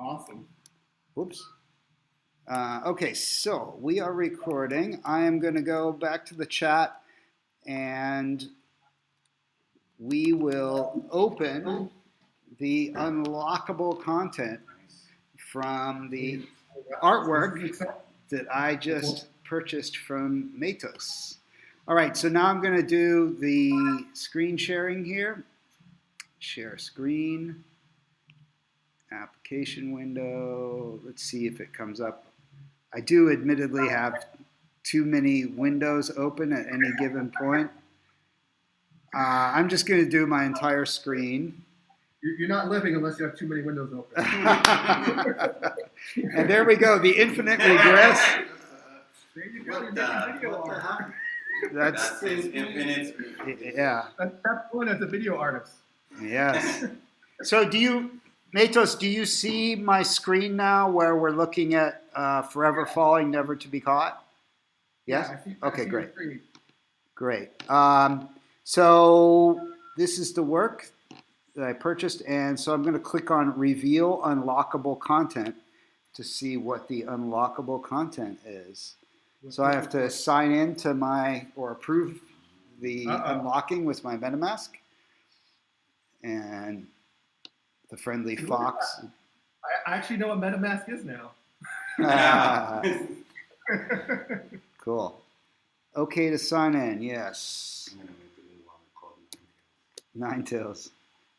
Awesome. Whoops. Okay, so we are recording. I am going to go back to the chat and we will open the unlockable content from the artwork that I just purchased from Matos. All right, so now I'm going to do the screen sharing here. Share screen, application window. Let's see if it comes up. I do admittedly have too many windows open at any given point. I'm just going to do my entire screen. You're not living unless you have too many windows open. And there we go, the infinite regress. There you go, you're making video art. That's infinite. Yeah. That's fun as a video artist. Yes. So Matos, do you see my screen now where we're looking at Forever Falling, Never to Be Caught? Yes? Yeah, Okay, great. Great. So this is the work that I purchased, and so I'm going to click on Reveal Unlockable Content to see what the unlockable content is. So I have to sign in to or approve the unlocking with my MetaMask. And the friendly fox. I actually know what MetaMask is now. Cool. Okay to sign in, yes. Nine tails.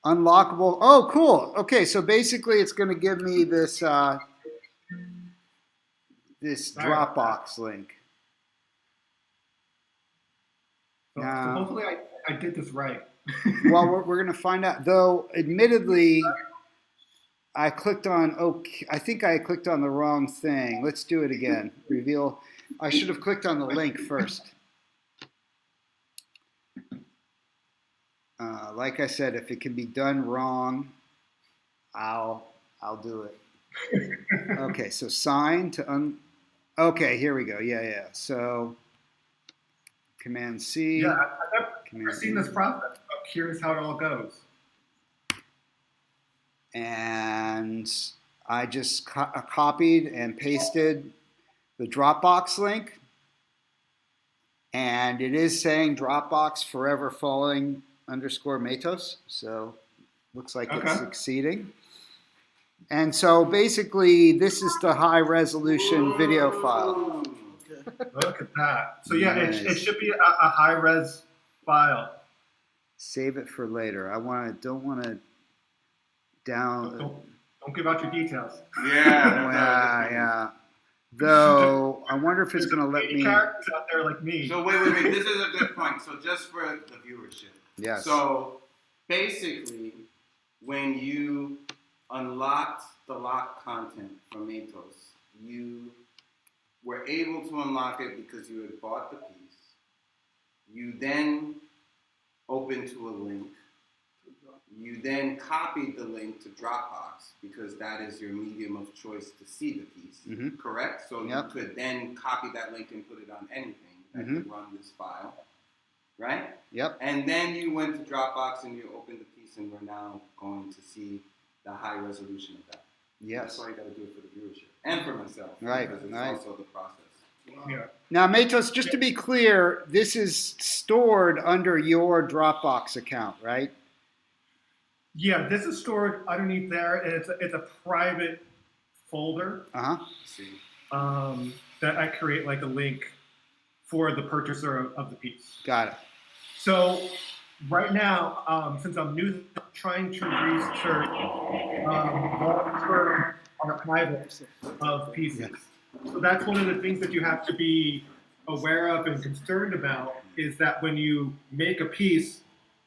Unlockable. Oh, cool. Okay, so basically it's going to give me this this Dropbox link. So hopefully I did this right. Well, we're going to find out. Though, admittedly, I clicked on, I think I clicked on the wrong thing. Let's do it again. Reveal. I should have clicked on the link first. Like I said, if it can be done wrong, I'll do it. Okay, so sign to okay, here we go. Yeah. So Command C. Yeah, I've never seen this process. I'm curious how it all goes. And I just copied and pasted the Dropbox link. And it is saying Dropbox Forever Falling _Matos. So looks like it's succeeding. And so basically this is the high resolution video file. Look at that. So yeah, nice. it should be a high res file. Save it for later. Don't want to Don't give out your details. Yeah. Though I wonder if it's going to let me. Characters out there like me. So wait. This is a good point. So just for the viewership. Yes. So basically, when you unlocked the lock content from Matos, you were able to unlock it because you had bought the piece. You then opened to a link. You then copied the link to Dropbox because that is your medium of choice to see the piece, correct? So you could then copy that link and put it on anything that could run this file, right? Yep. And then you went to Dropbox and you opened the piece and we're now going to see the high resolution of that. Yes. That's why you got to do it for the viewership and for myself. Right. Because it's also the process. Wow. Yeah. Now, Matos, just to be clear, this is stored under your Dropbox account, right? Yeah, this is stored underneath there, and it's a private folder. See. That I create like a link for the purchaser of the piece. Got it. So right now, since I'm new, I'm trying to research long-term archival of pieces. Yes. So that's one of the things that you have to be aware of and concerned about is that when you make a piece,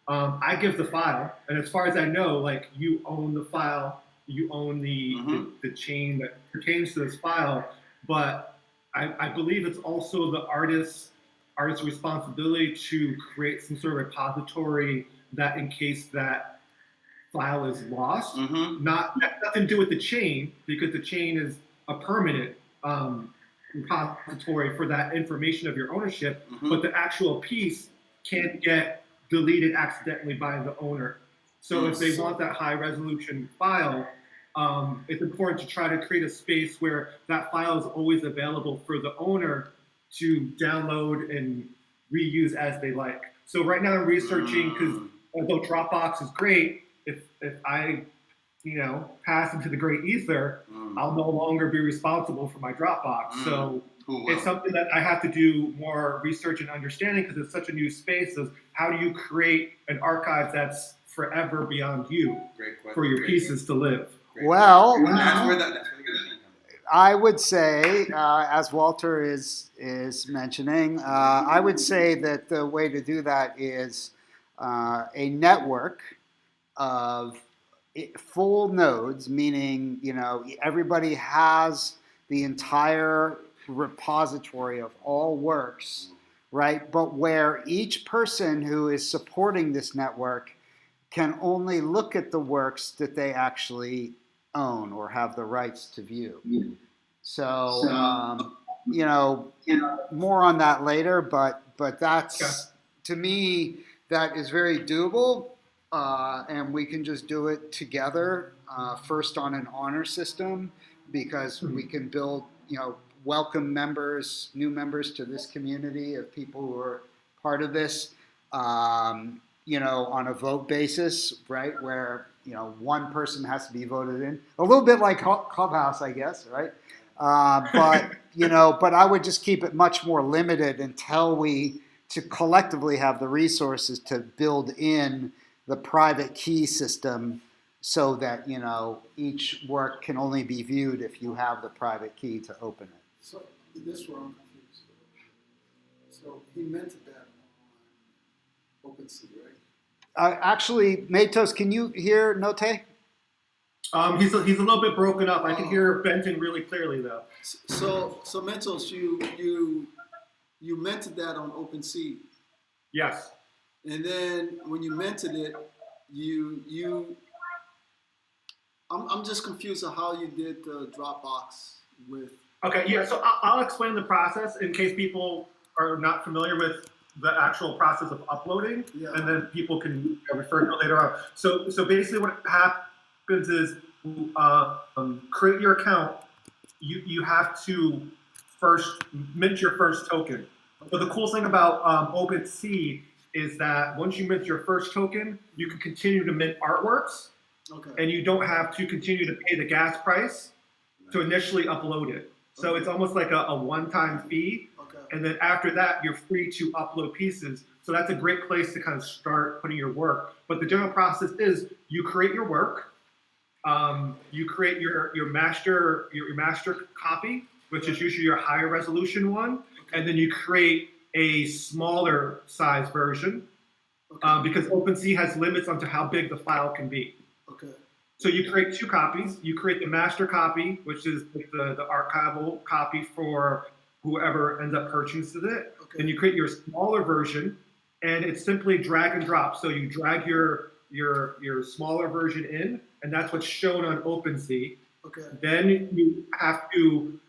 I give the file, and as far as I know, like you own the file, you own the chain that pertains to this file, but I believe it's also the artist's responsibility to create some sort of repository that in case that file is lost, nothing to do with the chain, because the chain is a permanent repository for that information of your ownership, but the actual piece can't get deleted accidentally by the owner. So if they want that high resolution file, it's important to try to create a space where that file is always available for the owner to download and reuse as they like. So right now I'm researching because although Dropbox is great, if I pass into the great ether, I'll no longer be responsible for my Dropbox. So it's something that I have to do more research and understanding because it's such a new space. Of how do you create an archive that's forever beyond you for your pieces to live? Well, That's where the I would say, as Walter is mentioning, I would say that the way to do that is a network of full nodes, meaning everybody has the entire repository of all works, right? But where each person who is supporting this network can only look at the works that they actually own or have the rights to view. So, more on that later, but that's, to me, that is very doable, and we can just do it together, first on an honor system, because we can build, welcome members, new members to this community of people who are part of this, on a vote basis, right, where one person has to be voted in, a little bit like Clubhouse, I guess, right? But I would just keep it much more limited until we to collectively have the resources to build in the private key system, so that each work can only be viewed if you have the private key to open it. So this is where I'm confused. So he meant that on OpenSea, right? Actually, Matos, can you hear Noté? He's a little bit broken up. I can hear Benton really clearly though. So Mentos, you mentored that on OpenSea, Yes. and then when you mentored it, I'm just confused on how you did the Dropbox with. Okay, yeah, so I'll explain the process in case people are not familiar with the actual process of uploading, and then people can refer to it later on. So basically what happens is create your account. You have to first mint your first token. But the cool thing about OpenSea is that once you mint your first token, you can continue to mint artworks, and you don't have to continue to pay the gas price to initially upload it. So it's almost like a one-time fee, and then after that, you're free to upload pieces. So that's a great place to kind of start putting your work. But the general process is you create your work, you create your master copy, which is usually your higher resolution one, and then you create a smaller size version, because OpenSea has limits onto how big the file can be. So you create two copies. You create the master copy, which is the archival copy for whoever ends up purchasing it. And you create your smaller version, and it's simply drag and drop. So you drag your smaller version in, and that's what's shown on OpenSea. Then you have to,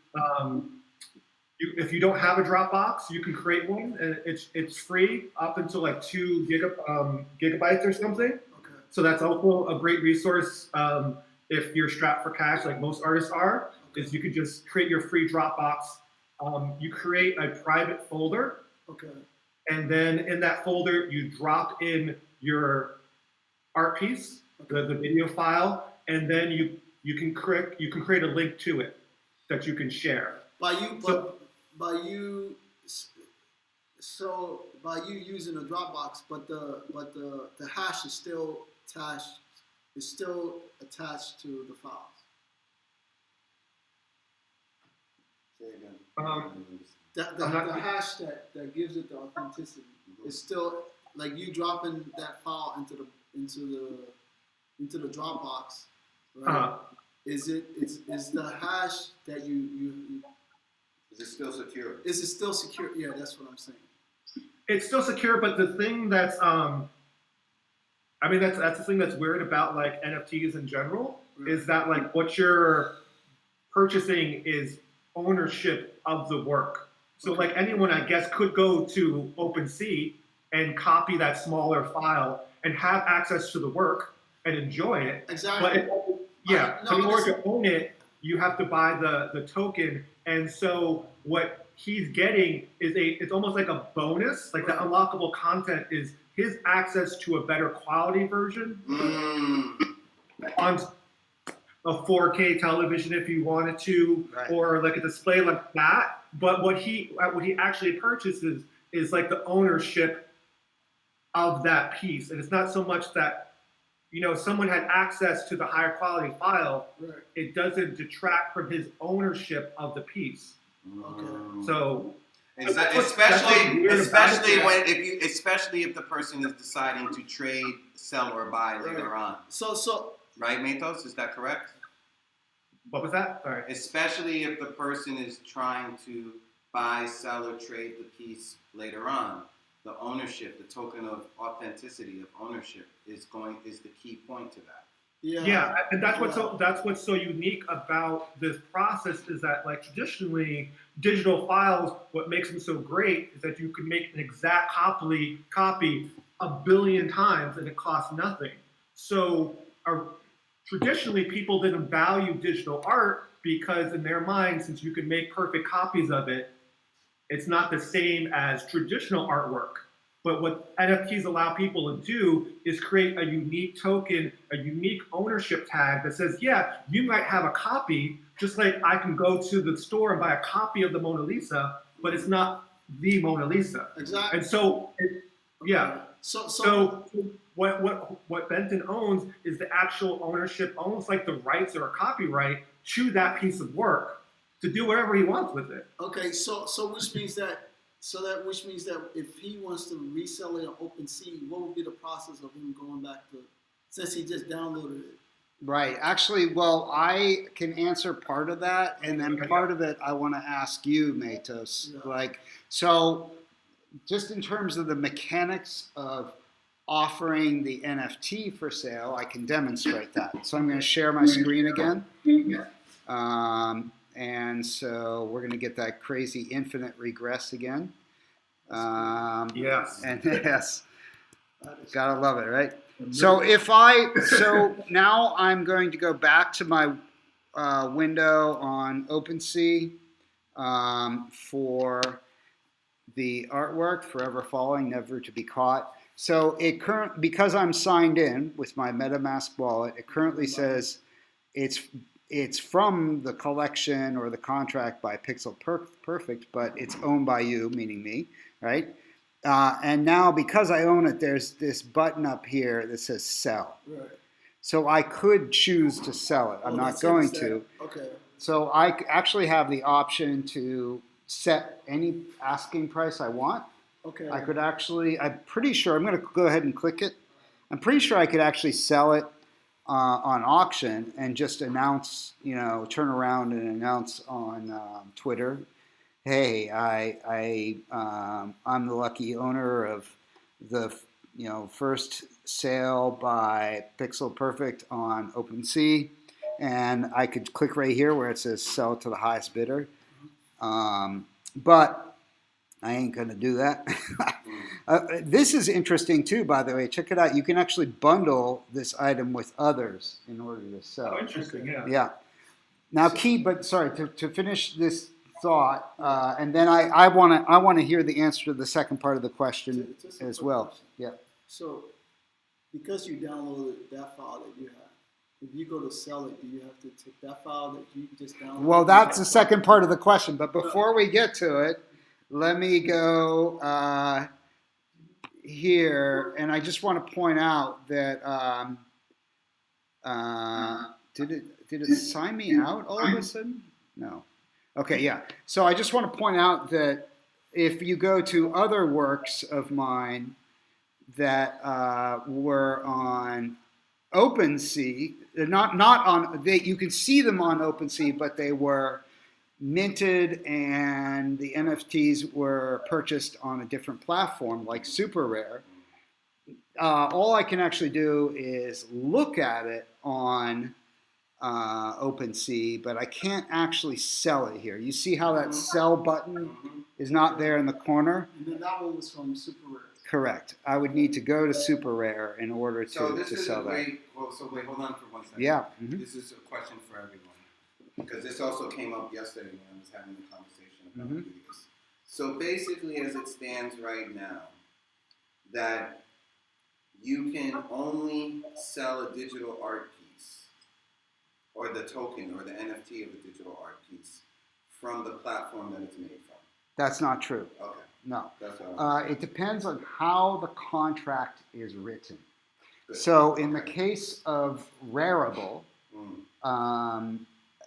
if you don't have a Dropbox, you can create one, and it's free up until like 2 gigabytes or something. So that's also a great resource if you're strapped for cash, like most artists are, is you could just create your free Dropbox. You create a private folder, and then in that folder, you drop in your art piece, the video file, and then you can create a link to it that you can share. By you using a Dropbox, but the hash is still attached to the files. The hash that gives it the authenticity is still like you dropping that file into the Dropbox, right? Is the hash that you Is it still secure? Is it still secure? Yeah, that's what I'm saying. It's still secure, but the thing that's that's the thing that's weird about like NFTs in general, is that like what you're purchasing is ownership of the work. So like anyone, I guess, could go to OpenSea and copy that smaller file and have access to the work and enjoy it. Exactly. Yeah, No, but in order listen. to own it, you have to buy the token. And so what he's getting is it's almost like a bonus. Like the Right. unlockable content is his access to a better quality version on a 4K television if you wanted to, Right. or like a display like that. But what he actually purchases is like the ownership of that piece. And it's not so much that someone had access to the higher quality file. Right. It doesn't detract from his ownership of the piece. Okay. So Exactly. that's what's weird about it. Especially if the person is deciding to trade, sell, or buy later on. So Right, Matos? Is that correct? What was that? Sorry. Especially if the person is trying to buy, sell, or trade the piece later on. The ownership, the token of authenticity of ownership is the key point to that. Yeah, and that's what's so unique about this process is that, like, traditionally digital files, what makes them so great is that you can make an exact copy a billion times and it costs nothing. So traditionally people didn't value digital art because in their mind, since you can make perfect copies of it, it's not the same as traditional artwork. But what NFTs allow people to do is create a unique token, a unique ownership tag that says, yeah, you might have a copy, just like I can go to the store and buy a copy of the Mona Lisa, but it's not the Mona Lisa. Exactly. And so, yeah. So What Benton owns is the actual ownership, almost like the rights or a copyright to that piece of work to do whatever he wants with it. okay, so which means that if he wants to resell it on OpenSea, what would be the process of him going back to, since he just downloaded it? Right. Actually, well, I can answer part of that, and then part of it I want to ask you, Matos. Yeah. Like, so just in terms of the mechanics of offering the NFT for sale, I can demonstrate that. So I'm going to share my screen again. And so we're going to get that crazy infinite regress again. Yes. And yes, gotta love it, right? So so now I'm going to go back to my window on OpenSea for the artwork, Forever Falling, Never to Be Caught. So because I'm signed in with my MetaMask wallet, it currently says it's from the collection or the contract by Purrfect, but it's owned by you, meaning me, right? And now because I own it, there's this button up here that says sell. Right. So I could choose to sell it. I'm not going to. Okay. So I actually have the option to set any asking price I want. Okay. I could actually, I'm pretty sure, I'm going to go ahead and click it. I'm pretty sure I could actually sell it on auction and just announce, turn around and announce on Twitter, hey, I'm the lucky owner of the first sale by Purrfect on OpenSea, and I could click right here where it says sell to the highest bidder. But I ain't gonna do that. This is interesting too, by the way. Check it out. You can actually bundle this item with others in order to sell. Oh, interesting, yeah. Yeah. Now, to finish this thought, and then I want to hear the answer to the second part of the question Just a as quick well. question. Yeah. So, because you downloaded that file that you have, if you go to sell it, do you have to take that file that you just downloaded? Well, that's the second part of the question. But before we get to it, let me go here, and I just want to point out that did it sign me out all of a sudden? No. Okay, yeah. So I just want to point out that if you go to other works of mine that were on OpenSea, not on you can see them on OpenSea, but they were minted and the NFTs were purchased on a different platform like Super Rare. All I can actually do is look at it on OpenSea, but I can't actually sell it here. You see how that sell button is not there in the corner? And then that one was from Super Rare. Correct. I would need to go to Super Rare in order So to this is sell a that. way. Well, so wait, hold on for 1 second. Yeah. Mhm. This is a question for everyone because this also came up yesterday when I was having a conversation about Mhm. this. So basically, as it stands right now, that you can only sell a digital art piece or the token or the NFT of a digital art piece from the platform that it's made from. That's not true. Okay, No. that's what It depends on how the contract is written. Good. So in the Okay. case of Rarible, Mm.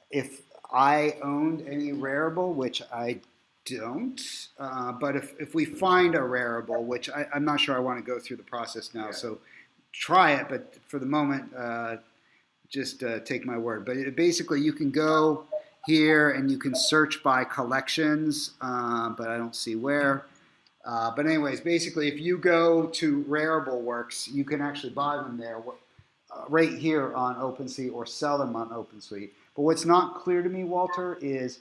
if I owned any Rarible, which I don't, but if we find a Rarible, which I'm not sure I want to go through the process now, Yeah. so try it, but for the moment, just take my word. But basically, you can go here and you can search by collections, but I don't see where. But anyways, basically, if you go to Rarible Works, you can actually buy them there right here on OpenSea or sell them on OpenSea. But what's not clear to me, Walter, is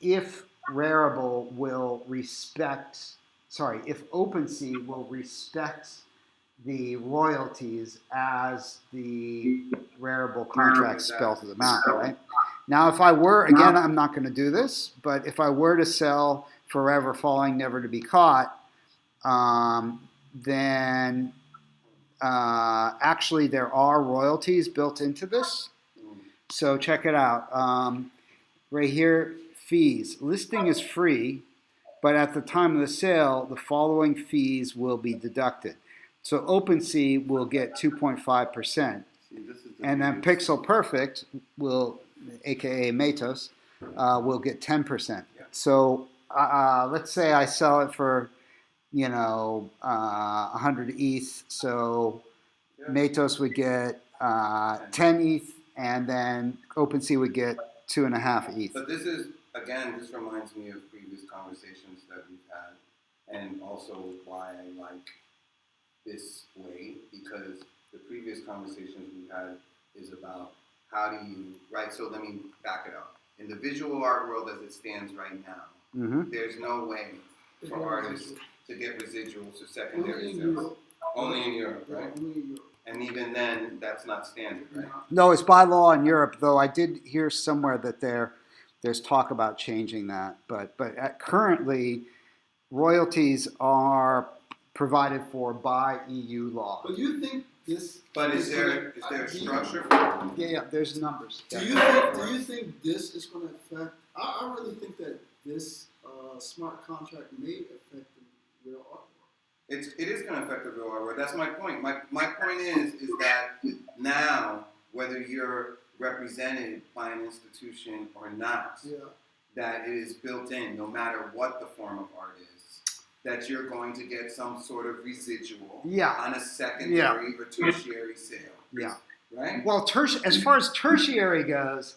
if Rarible will if OpenSea will respect the royalties as the Rarible contract spells them out, right? Now, if I were, again, I'm not going to do this, but if I were to sell Forever Falling, Never to Be Caught, then actually there are royalties built into this. So check it out. Right here, fees. Listing is free, but at the time of the sale, the following fees will be deducted. So OpenSea will get 2.5%, and then Purrfect will, aka Matos, will get 10%. Yeah. So let's say I sell it for 100 ETH. So Yeah. Matos would get 10 ETH, and then OpenSea would get 2.5 ETH. But this reminds me of previous conversations that we've had, and also why I like this way, because the previous conversations we've had is about how do you, right? So let me back it up. In the visual art world as it stands right now, there's no way for artists to get residuals or secondary sales. Only in Europe, right? Only in Europe. And even then, that's not standard, right? No, it's by law in Europe, though I did hear somewhere that there's talk about changing that. But currently, royalties are provided for by EU law. But you think this? But is there a structure? Yeah, there's numbers. Do you think this is going to affect? I really think that this smart contract may affect the real art world. It is going to affect the real art world. That's my point. My point is that now, whether you're represented by an institution or not, that it is built in, no matter what the form of art is, that you're going to get some sort of residual on a secondary or tertiary sale. Yeah. Right? Well, as far as tertiary goes,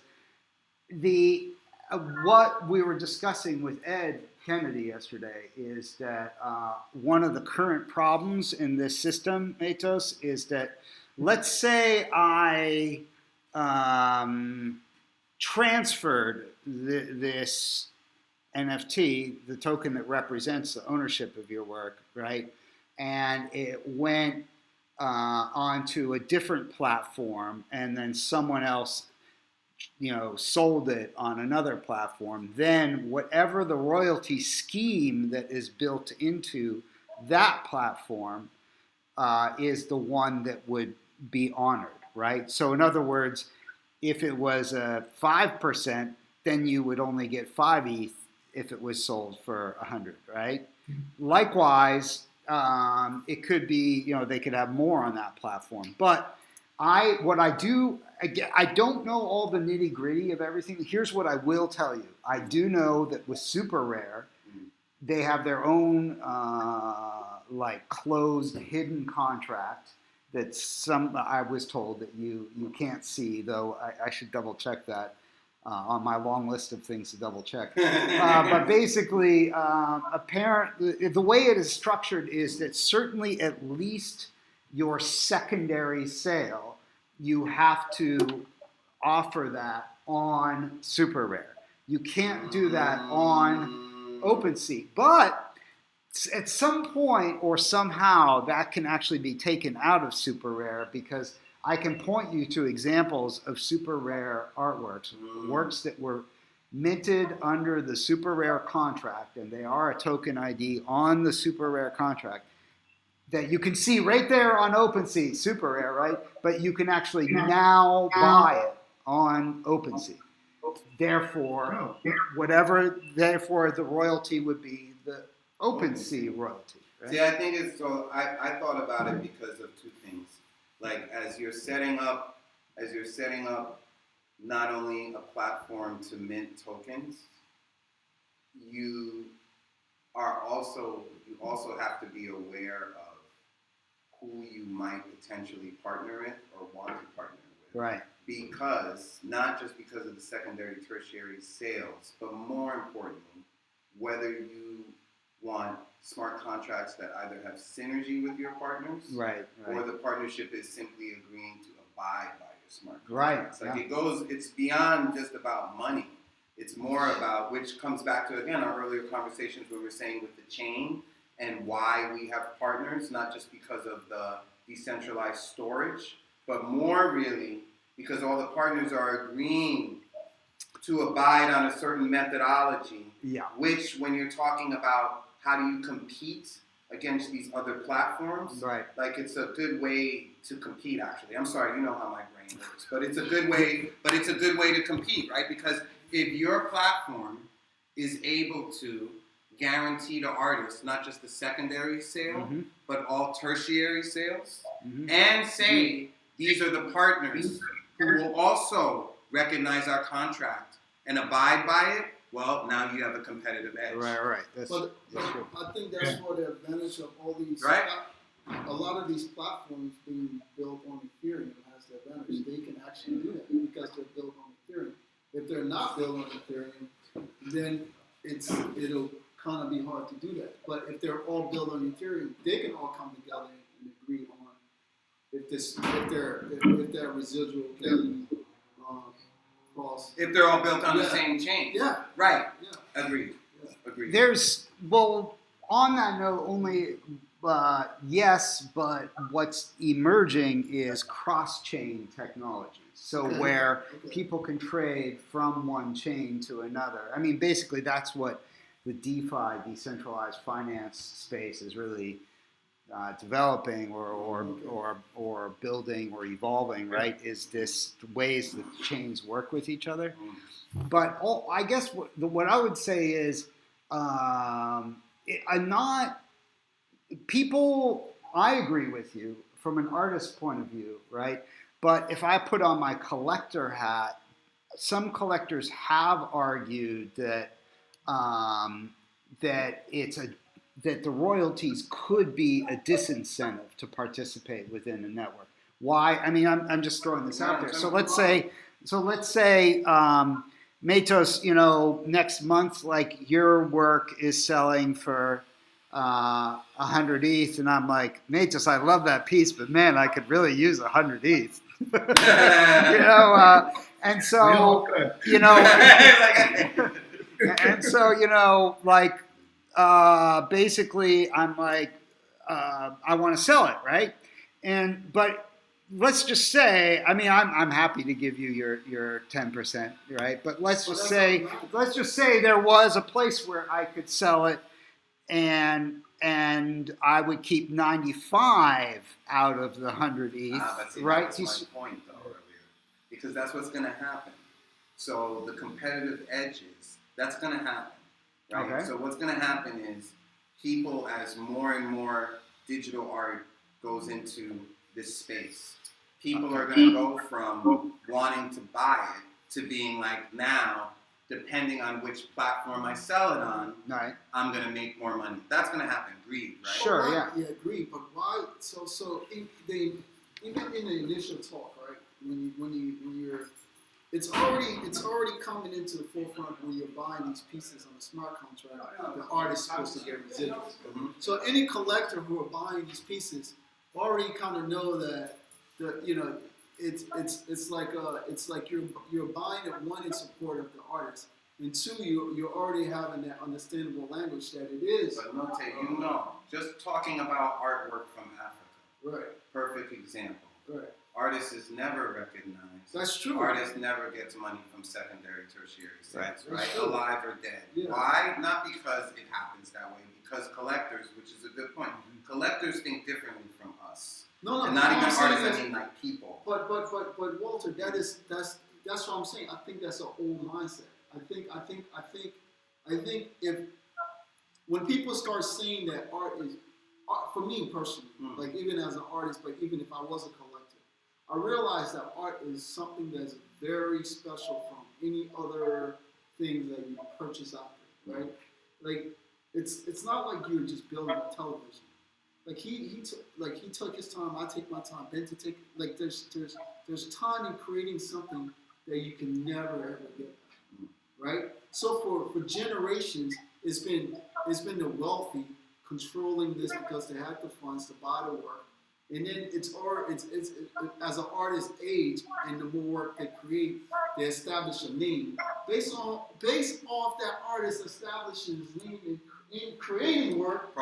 what we were discussing with Ed Kennedy yesterday is that one of the current problems in this system, Matos, is that let's say I transferred this NFT, the token that represents the ownership of your work, right? And it went onto a different platform, and then someone else, sold it on another platform. Then whatever the royalty scheme that is built into that platform is the one that would be honored, right? So in other words, if it was a 5%, then you would only get 5 ETH if it was sold for 100, right? Likewise, it could be, they could have more on that platform. But I don't know all the nitty gritty of everything. Here's what I will tell you. I do know that with Super Rare, they have their own closed, hidden contract that I was told that you can't see, though I should double check that. On my long list of things to double check. But basically, apparently, the way it is structured is that certainly at least your secondary sale, you have to offer that on Super Rare. You can't do that on OpenSea. But at some point or somehow that can actually be taken out of super rare, because I can point you to examples of super rare artworks, works that were minted under the super rare contract, and they are a token ID on the super rare contract that you can see right there on OpenSea, super rare, right? But you can actually now buy it on OpenSea. Therefore, therefore the royalty would be the OpenSea royalty. Right? See, I think it's so. I thought about it because of two things. Like as you're setting up not only a platform to mint tokens, you also have to be aware of who you might potentially partner with or want to partner with. Right. Because, not just because of the secondary, tertiary sales, but more importantly, whether you want smart contracts that either have synergy with your partners, right. or the partnership is simply agreeing to abide by your smart Right. contracts. Like it's beyond just about money. It's more about, which comes back to, again, our earlier conversations where we were saying with the chain and why we have partners, not just because of the decentralized storage, but more really because all the partners are agreeing to abide on a certain methodology, which when you're talking about how do you compete against these other platforms, right. Like it's a good way to compete, actually. I'm sorry, you know how my brain works, but it's a good way to compete, right? Because if your platform is able to guarantee to artists not just the secondary sale, but all tertiary sales, and say these are the partners who will also recognize our contract and abide by it, well, now you have a competitive edge. Right. That's true. I think that's where the advantage of all these, a lot of these platforms being built on Ethereum has the advantage. They can actually do that because they're built on Ethereum. If they're not built on Ethereum, then it'll kind of be hard to do that. But if they're all built on Ethereum, they can all come together and agree on if their residual can cross. If they're all built on the same chain. Yeah. Right. Yeah. Agreed. On that note, only yes, but what's emerging is cross-chain technology. So where people can trade from one chain to another. I mean, basically, that's what the DeFi, decentralized finance space, is really developing or building or evolving. Right? Is this ways that chains work with each other? But I guess what I would say is, I'm not. People, I agree with you from an artist's point of view, right? But if I put on my collector hat, some collectors have argued that that the royalties could be a disincentive to participate within a network. Why? I mean, I'm just throwing this out there. So let's say, Matos, next month, like your work is selling for 100 ETH, and I'm like, Matos, I love that piece, but man, I could really use 100 ETH. And so, basically, I'm like, I want to sell it, right? But let's just say, I mean, I'm happy to give you your 10%, right? But let's just say there was a place where I could sell it, and I would keep 95 out of the 100 ETH, right? That's my point, though, earlier, because that's what's going to happen. So the competitive edges, that's going to happen, right? Okay. So what's going to happen is people, as more and more digital art goes into this space, people are going to go from wanting to buy it to being like, now, depending on which platform I sell it on, I'm going to make more money. That's going to happen. Greed, right? Sure, yeah. Yeah, greed. But why? So even in the initial talk, right? When you're, it's already coming into the forefront when you're buying these pieces on a smart contract. The artist's supposed to get residuals. So any collector who are buying these pieces already kind of know that it's like you're buying it, one, in support of the artist, and two, you're already having that understandable language that it is. But Noté, just talking about artwork from Africa. Right. Perfect example. Right. Artist is never recognized. That's true. Artist never gets money from secondary, tertiary sales, right? True. Alive or dead. Yeah. Why? Not because it happens that way. Because collectors, which is a good point, collectors think differently from us. No, and not even I'm saying artists, I mean like people. But Walter, that's what I'm saying. I think that's an old mindset. I think if when people start saying that art is art, for me personally, like even as an artist, but even if I was a collector, I realized that art is something that's very special from any other thing that you purchase out there, right? Like it's not like you're just building a television. Like he took his time. I take my time. Benton take like there's time in creating something that you can never ever get, right? So for generations, it's been the wealthy controlling this because they had the funds to buy the work, and then it's as an artist age and the more work they create, they establish a name based off that artist establishing his name in creating work.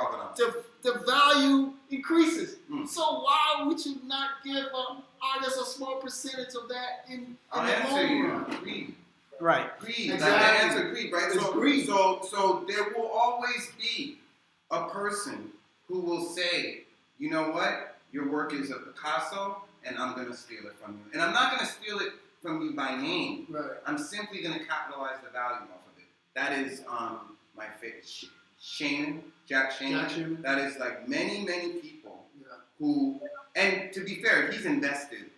The value increases. So why would you not give an artist a small percentage of that in the long run? Greed. Right. Greed. Exactly. Like the answer, greed, right? It's greed. So there will always be a person who will say, you know what? Your work is a Picasso, and I'm going to steal it from you. And I'm not going to steal it from you by name. Right. I'm simply going to capitalize the value off of it. That is my favorite. Jack Shaman. That is like many people who, and to be fair, he's invested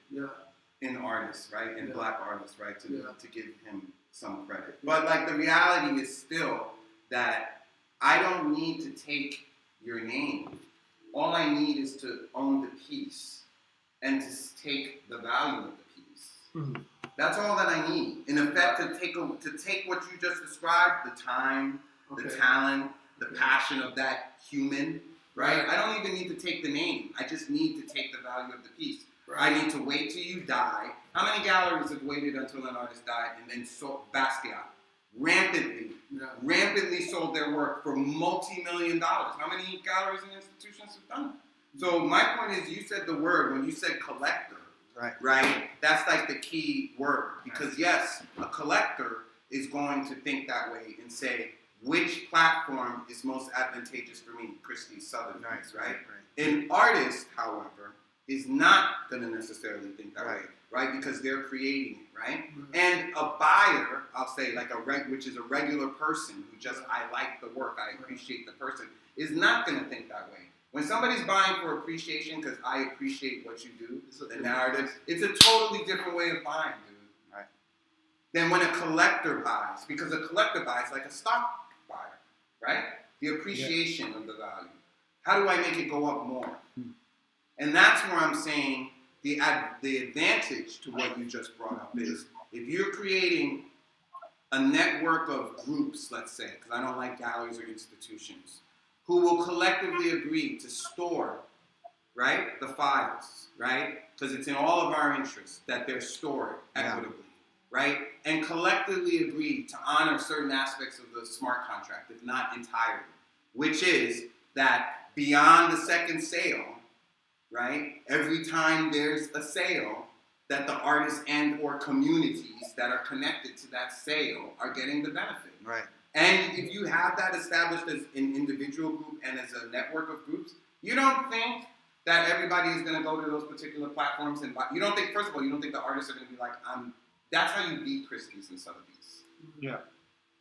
in artists, right? In black artists, right? To give him some credit. But like the reality is still that I don't need to take your name. All I need is to own the piece and to take the value of the piece. Mm-hmm. That's all that I need. In effect, to take what you just described, the time, the talent, the passion of that human, right? I don't even need to take the name. I just need to take the value of the piece. Right. I need to wait till you die. How many galleries have waited until an artist died and then sold Basquiat? Rampantly sold their work for multi-million dollars. How many galleries and institutions have done that? So my point is, you said the word, when you said collector, right? That's like the key word. Because yes, a collector is going to think that way and say, which platform is most advantageous for me? Christie's, Sotheby's, right? An artist, however, is not going to necessarily think that way, right? Because they're creating it, right? Mm-hmm. And a buyer, I'll say, like which is a regular person who just, I like the work, I appreciate the person, is not going to think that way. When somebody's buying for appreciation because I appreciate what you do, the narrative, it's a totally different way of buying, dude. Right? Than when a collector buys, because a collector buys like a stock buyer, right? The appreciation of the value. How do I make it go up more? And that's where I'm saying the advantage to what you just brought up is, if you're creating a network of groups, let's say, because I don't like galleries or institutions, who will collectively agree to store, right, the files, right? Because it's in all of our interests that they're stored equitably, right? And collectively agree to honor certain aspects of the smart contract, if not entirely, which is that beyond the second sale, right, every time there's a sale, that the artists and or communities that are connected to that sale are getting the benefit. Right. And if you have that established as an individual group and as a network of groups, you don't think that everybody is going to go to those particular platforms and buy. You don't think, first of all, you don't think the artists are going to be like, that's how you beat Christie's and Sotheby's. Yeah.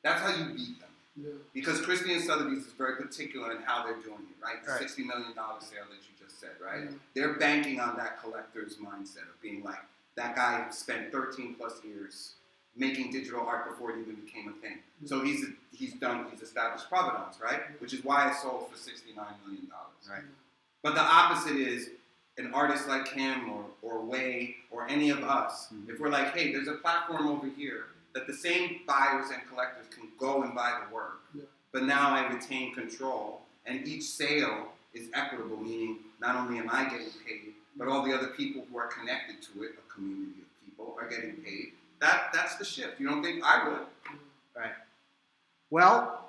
That's how you beat them. Yeah. Because Christie and Sotheby's is very particular in how they're doing it, right? The $60 million sale that you just said, right? Yeah. They're banking on that collector's mindset of being like, that guy spent 13 plus years making digital art before it even became a thing. So he's established provenance, right? Which is why it sold for $69 million. Right. But the opposite is an artist like him or Way or any of us, if we're like, hey, there's a platform over here that the same buyers and collectors can go and buy the work, but now I retain control, and each sale is equitable, meaning not only am I getting paid, but all the other people who are connected to it, a community of people, are getting paid. That's the shift. You don't think I would? Right. Well,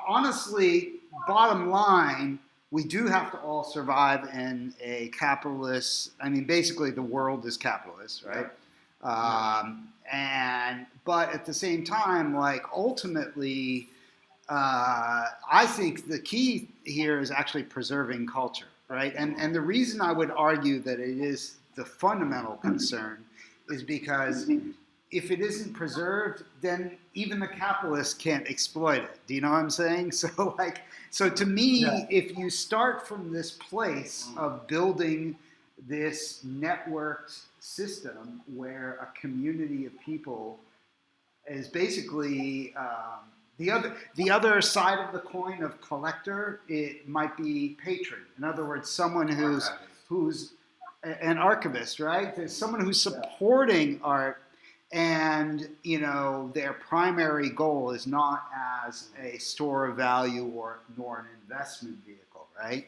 honestly, bottom line, we do have to all survive in a capitalist, basically the world is capitalist, right? But at the same time, like ultimately, I think the key here is actually preserving culture, right? And the reason I would argue that it is the fundamental concern is because if it isn't preserved, then even the capitalists can't exploit it. Do you know what I'm saying? So to me, if you start from this place of building this networked system where a community of people is basically the other side of the coin of collector, it might be patron. In other words, someone who's an archivist, right? There's someone who's supporting art. And, their primary goal is not as a store of value nor an investment vehicle, right?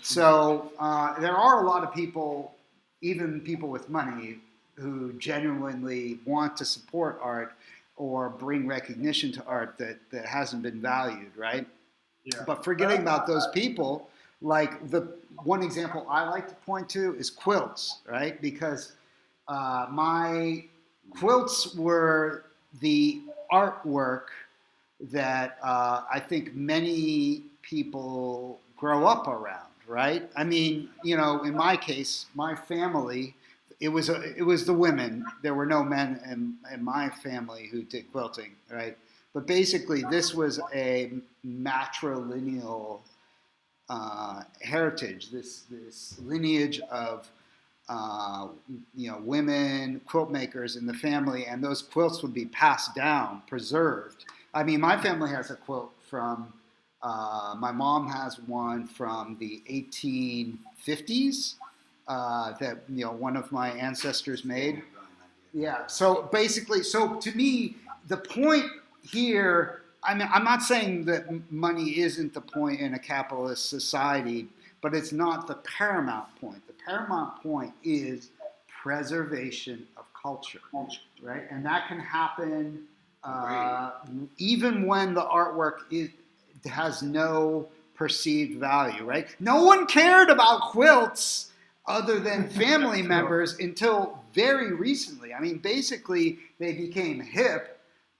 So there are a lot of people, even people with money, who genuinely want to support art or bring recognition to art that hasn't been valued, right? Yeah. But forgetting about those people, like the one example I like to point to is quilts, right? Because my quilts were the artwork that I think many people grow up around, right? In my case, my family, it was the women. There were no men in my family who did quilting, right? But basically, this was a matrilineal heritage, this lineage of women quilt makers in the family, and those quilts would be passed down, preserved. My family has a quilt from, my mom has one from the 1850s that one of my ancestors made. Yeah. So basically, to me, the point here, I'm not saying that money isn't the point in a capitalist society, but it's not the paramount point. The paramount point is preservation of culture, right? And that can happen even when the artwork has no perceived value, right? No one cared about quilts other than family members until very recently. Basically, they became hip,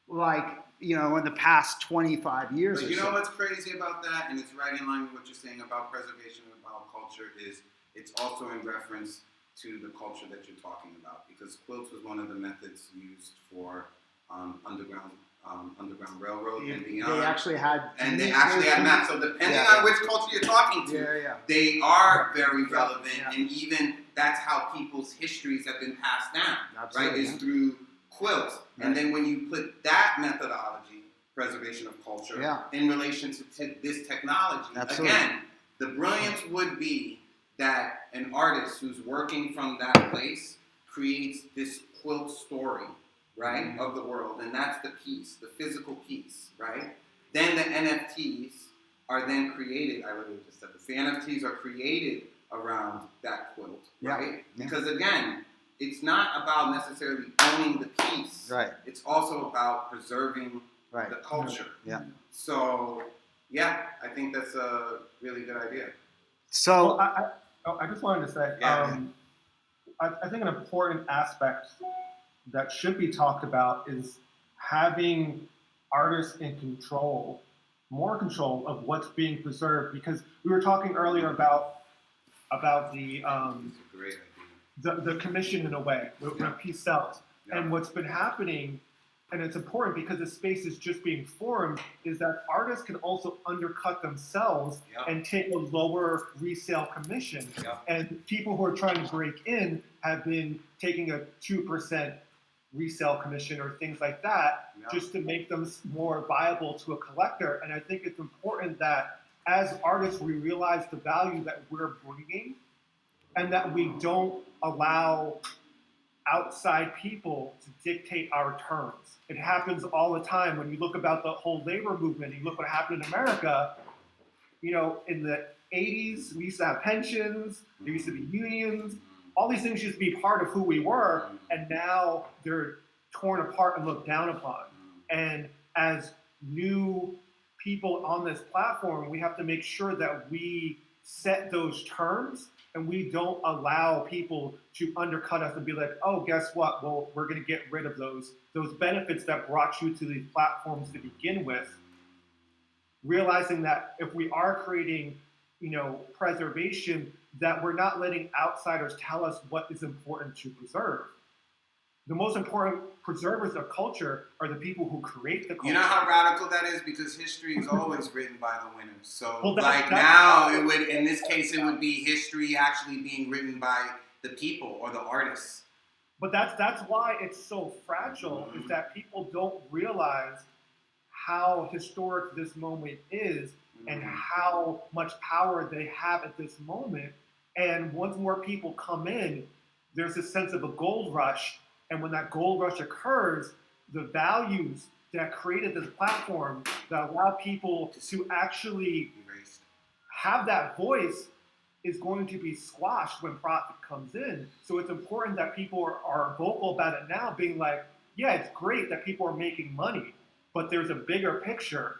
in the past 25 years but or you know so. what's crazy about that, and it's right in line with what you're saying about preservation of our culture, is it's also in reference to the culture that you're talking about, because quilts was one of the methods used for underground railroad and beyond. They actually had maps. So depending on which culture you're talking to, they are very relevant, and even that's how people's histories have been passed down. Absolutely, right? Is through quilts. Right. And then when you put that methodology, preservation of culture, in relation to this technology, again, the brilliance would be that an artist who's working from that place creates this quilt story, right, of the world, and that's the piece, the physical piece, right? Then the NFTs are then created, I literally just said this, the NFTs are created around that quilt, right? Yeah. Because again, it's not about necessarily owning the piece. Right. It's also about preserving the culture. Yeah. So, I think that's a really good idea. So, I just wanted to say, I think an important aspect that should be talked about is having artists in control, more control of what's being preserved. Because we were talking earlier about the commission in a way, when a piece sells. Yeah. And what's been happening, and it's important because the space is just being formed, is that artists can also undercut themselves and take a lower resale commission. Yeah. And people who are trying to break in have been taking a 2% resale commission or things like that just to make them more viable to a collector. And I think it's important that as artists, we realize the value that we're bringing and that we don't allow outside people to dictate our terms. It happens all the time. When you look about the whole labor movement, you look what happened in America, in the 80s, we used to have pensions, there used to be unions, all these things used to be part of who we were, and now they're torn apart and looked down upon. And as new people on this platform, we have to make sure that we set those terms and we don't allow people to undercut us and be like, oh, guess what? Well, we're going to get rid of those benefits that brought you to these platforms to begin with. Realizing that if we are creating, preservation, that we're not letting outsiders tell us what is important to preserve. The most important preservers of culture are the people who create the culture. You know how radical that is? Because history is always written by the winners. So, well, now, in this case, it would be history actually being written by the people or the artists. But that's why it's so fragile, is that people don't realize how historic this moment is and how much power they have at this moment. And once more people come in, there's a sense of a gold rush. And when that gold rush occurs, the values that created this platform that allow people to actually have that voice is going to be squashed when profit comes in. So it's important that people are vocal about it now, being like, yeah, it's great that people are making money, but there's a bigger picture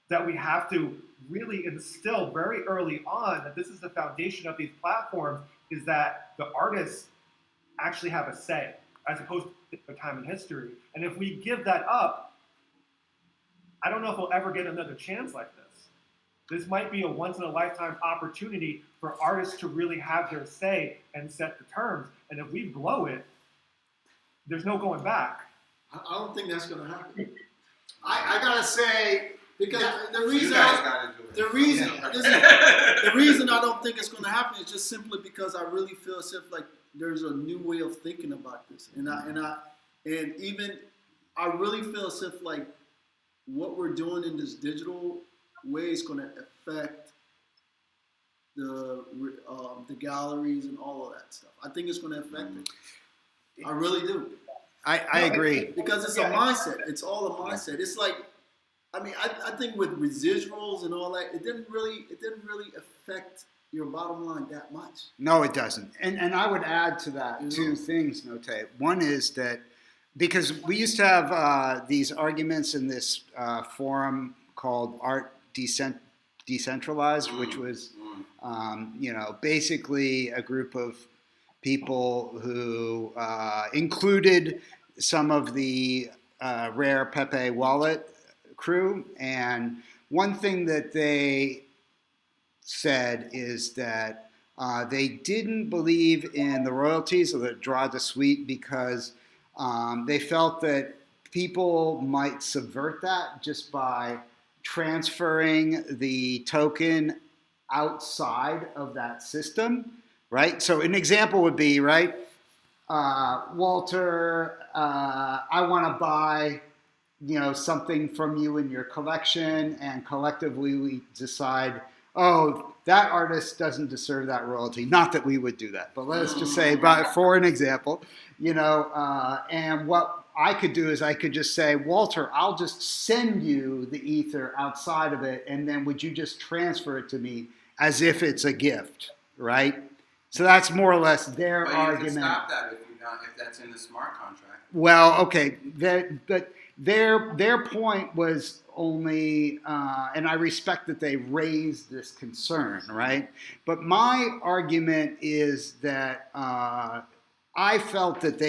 that we have to really instill very early on, that this is the foundation of these platforms, is that the artists actually have a say, as opposed to the time in history. And if we give that up, I don't know if we'll ever get another chance like this. This might be a once-in-a-lifetime opportunity for artists to really have their say and set the terms. And if we blow it, there's no going back. I don't think that's going to happen. I gotta say, because the reason I don't think it's going to happen is just simply because I really feel as if like there's a new way of thinking about this, and I really feel as if like what we're doing in this digital way is going to affect the galleries and all of that stuff. I think it's going to affect it. I really do. I agree. Because it's a mindset. It's all a mindset. It's like, I think with residuals and all that, it didn't really affect your bottom line that much. No, it doesn't. And I would add to that two things, Noté. One is that because we used to have these arguments in this forum called Art Decentralized, which was, basically a group of people who included some of the Rare Pepe Wallet crew. And one thing that they said is that they didn't believe in the royalties or the droit de suite because they felt that people might subvert that just by transferring the token outside of that system, right? So an example would be, right, Walter, I want to buy, something from you in your collection, and collectively we decide, oh, that artist doesn't deserve that royalty. Not that we would do that, but let's just say, for an example, and what I could do is I could just say, Walter, I'll just send you the ether outside of it, and then would you just transfer it to me as if it's a gift, right? So that's more or less their argument. You can stop that if that's in the smart contract. Well, okay, but their point was only, and I respect that they raised this concern, right? But my argument is that I felt that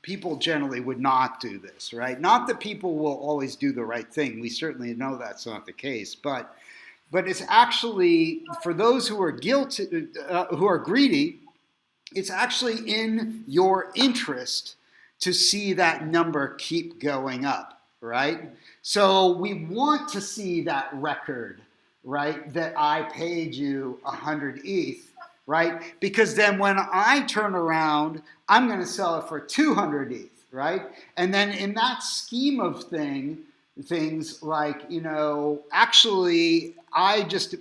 people generally would not do this, right? Not that people will always do the right thing. We certainly know that's not the case, but it's actually, for those who are guilty, who are greedy, it's actually in your interest to see that number keep going up, right? So we want to see that record, right, that I paid you 100 ETH, right? Because then when I turn around, I'm going to sell it for 200 ETH, right? And then in that scheme of things like, actually I just,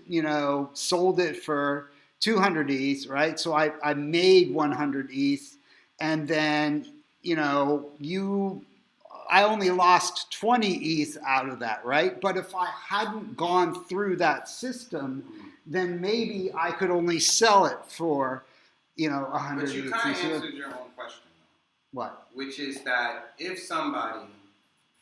sold it for 200 ETH, right? So I made 100 ETH, and then, I only lost 20 ETH out of that, right? But if I hadn't gone through that system, then maybe I could only sell it for, 100 ETH. But you kind of answered your own question, though. What? Which is that if somebody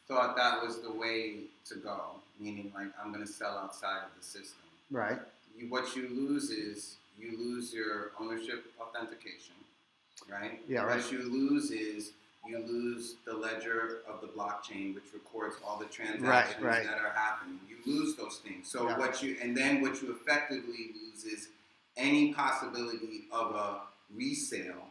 thought that was the way to go, meaning like I'm going to sell outside of the system. Right. What you lose is you lose your ownership authentication, right? Yeah, right. What you lose is you lose the ledger of the blockchain, which records all the transactions that are happening. You lose those things. So what you effectively lose is any possibility of a resale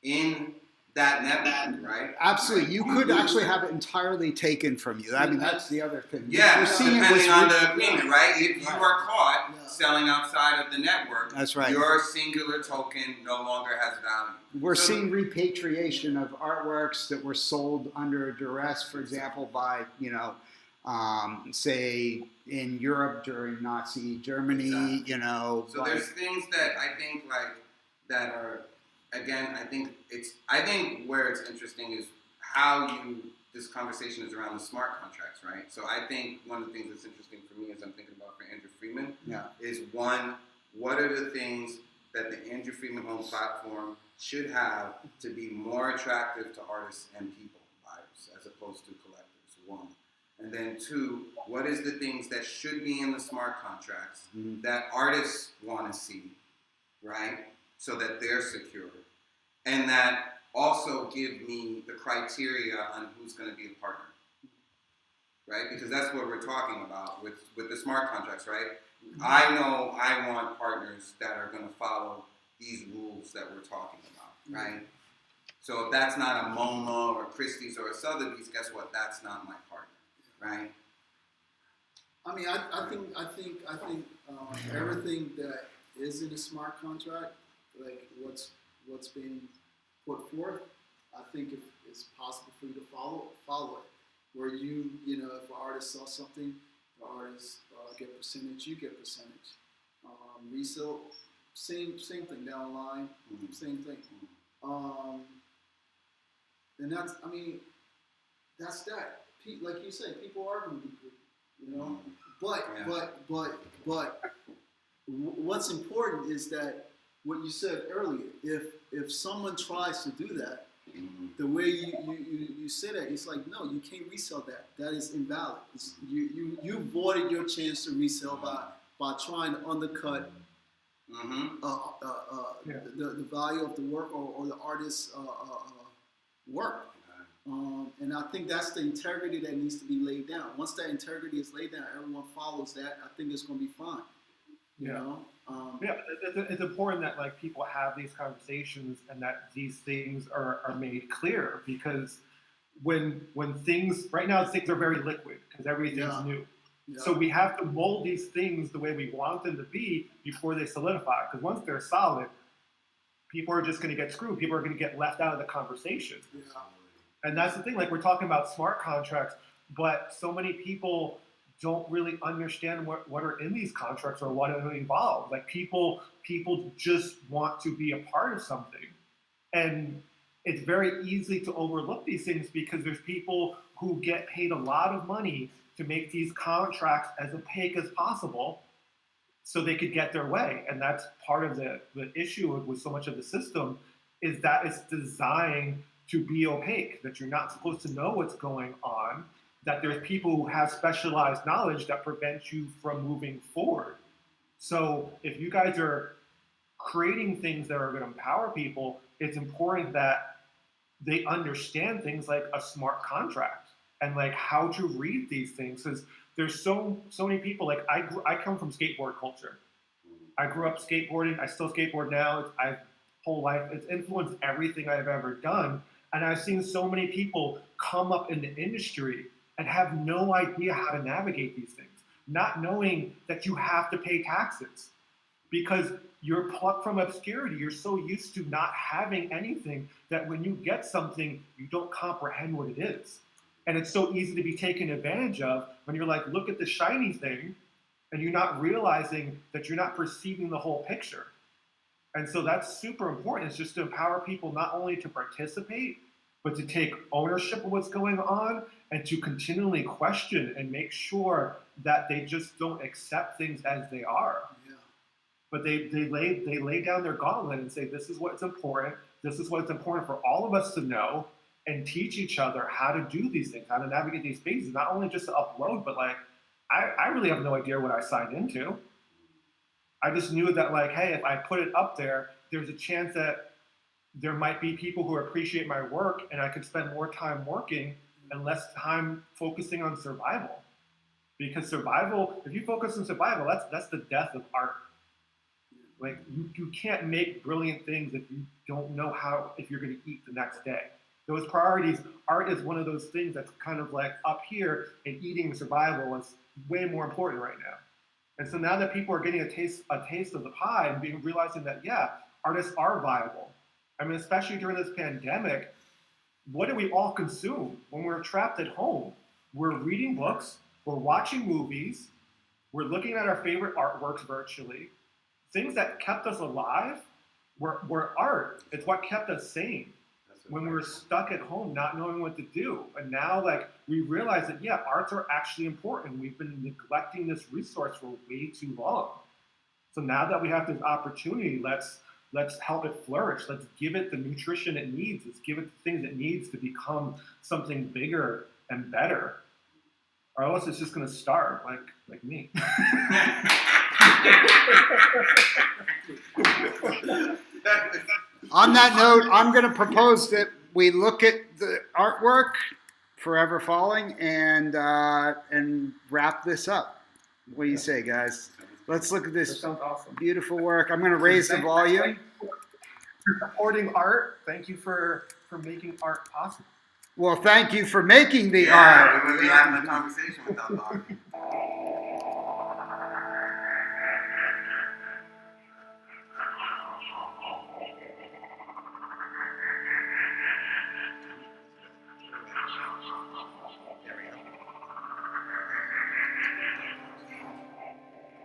in that network, right? Absolutely. You could actually have it entirely taken from you. I mean, that's the other thing. Yeah, We're seeing depending on the agreement, right? If you are caught selling outside of the network, that's right. Your singular token no longer has value. We're seeing repatriation of artworks that were sold under duress, for example, by, say in Europe during Nazi Germany, So there's things that I think that are, again, I think where it's interesting is how this conversation is around the smart contracts, right? So I think one of the things that's interesting for me as I'm thinking about for Andrew Freedman is one, what are the things that the Andrew Freedman Home platform should have to be more attractive to artists and people, buyers, as opposed to collectors, one. And then two, what is the things that should be in the smart contracts that artists want to see, right? So that they're secure. And that also give me the criteria on who's going to be a partner, right? Because that's what we're talking about with the smart contracts, right? I know I want partners that are going to follow these rules that we're talking about, right? So if that's not a MoMA or Christie's or a Sotheby's, guess what? That's not my partner, right? I mean, I think everything that is in a smart contract, like what's being put forth, I think it's possible for you to follow it. Where if an artist sells something, the artist get percentage, you get percentage. Resale, same thing down the line, same thing. And that's that. Like you said, people are going to be greedy, But what's important is that what you said earlier. If someone tries to do that, the way you said it, it's like, no, you can't resell that. That is invalid. You avoided your chance to resell by trying to undercut the value of the work or the artist's work. And I think that's the integrity that needs to be laid down. Once that integrity is laid down, everyone follows that. I think it's going to be fine. It's important that people have these conversations and that these things are made clear, because when things right now things are very liquid because everything's new. So we have to mold these things the way we want them to be before they solidify. Because once they're solid, people are just going to get screwed. People are going to get left out of the conversation. And that's the thing. We're talking about smart contracts, but so many people don't really understand what are in these contracts or what are involved. People just want to be a part of something. And it's very easy to overlook these things because there's people who get paid a lot of money to make these contracts as opaque as possible so they could get their way. And that's part of the issue with so much of the system, is that it's designed to be opaque, that you're not supposed to know what's going on, that there's people who have specialized knowledge that prevents you from moving forward. So if you guys are creating things that are going to empower people, it's important that they understand things like a smart contract and how to read these things. Because there's so many people, I come from skateboard culture. I grew up skateboarding. I still skateboard now. Whole life. It's influenced everything I've ever done. And I've seen so many people come up in the industry and have no idea how to navigate these things, not knowing that you have to pay taxes because you're plucked from obscurity. You're so used to not having anything that when you get something, you don't comprehend what it is. And it's so easy to be taken advantage of when you're look at the shiny thing, and you're not realizing that you're not perceiving the whole picture. And so that's super important. It's just to empower people not only to participate, but to take ownership of what's going on and to continually question and make sure that they just don't accept things as they are. But they lay down their gauntlet and say, this is what's important. This is what's important for all of us to know. and teach each other how to do these things, how to navigate these spaces, not only just to upload, but like, I really have no idea what I signed into. I just knew that like, hey, if I put it up there, there's a chance that there might be people who appreciate my work and I could spend more time working and less time focusing on survival. Because survival, if you focus on survival, that's the death of art. Like you can't make brilliant things if you don't know if you're going to eat the next day. Those priorities, art is one of those things that's kind of like up here, and eating and survival is way more important right now. And so now that people are getting a taste of the pie and realizing that, yeah, artists are viable. I mean, especially during this pandemic, what do we all consume when we're trapped at home? We're reading books, we're watching movies, we're looking at our favorite artworks virtually. Things that kept us alive were art. It's what kept us sane when we were stuck at home, not knowing what to do. And now, like, we realize that, yeah, arts are actually important. We've been neglecting this resource for way too long. So now that we have this opportunity, let's help it flourish. Let's give it the nutrition it needs. Let's give it the things it needs to become something bigger and better. Or else it's just going to starve, like me. On that note, I'm going to propose that we look at the artwork, Forever Falling, and wrap this up. What do you say, guys? Let's look at That this sounds awesome. beautiful work. I'm going to raise the volume. Thank you for supporting art. Thank you for making art possible. Well, thank you for making the Yeah, art. we wouldn't be having a conversation without the art.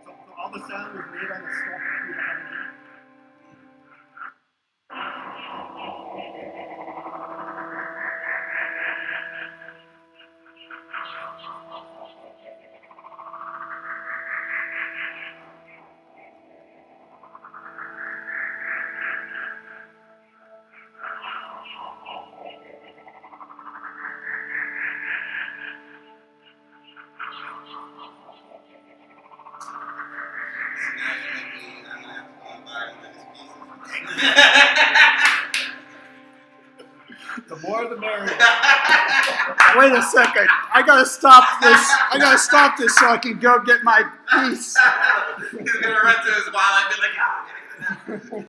So all the sound was made on the sculpture behind you. The more the merrier. Wait a second. I got to stop this so I can go get my piece. He's gonna run to his wallet and be like, "Oh,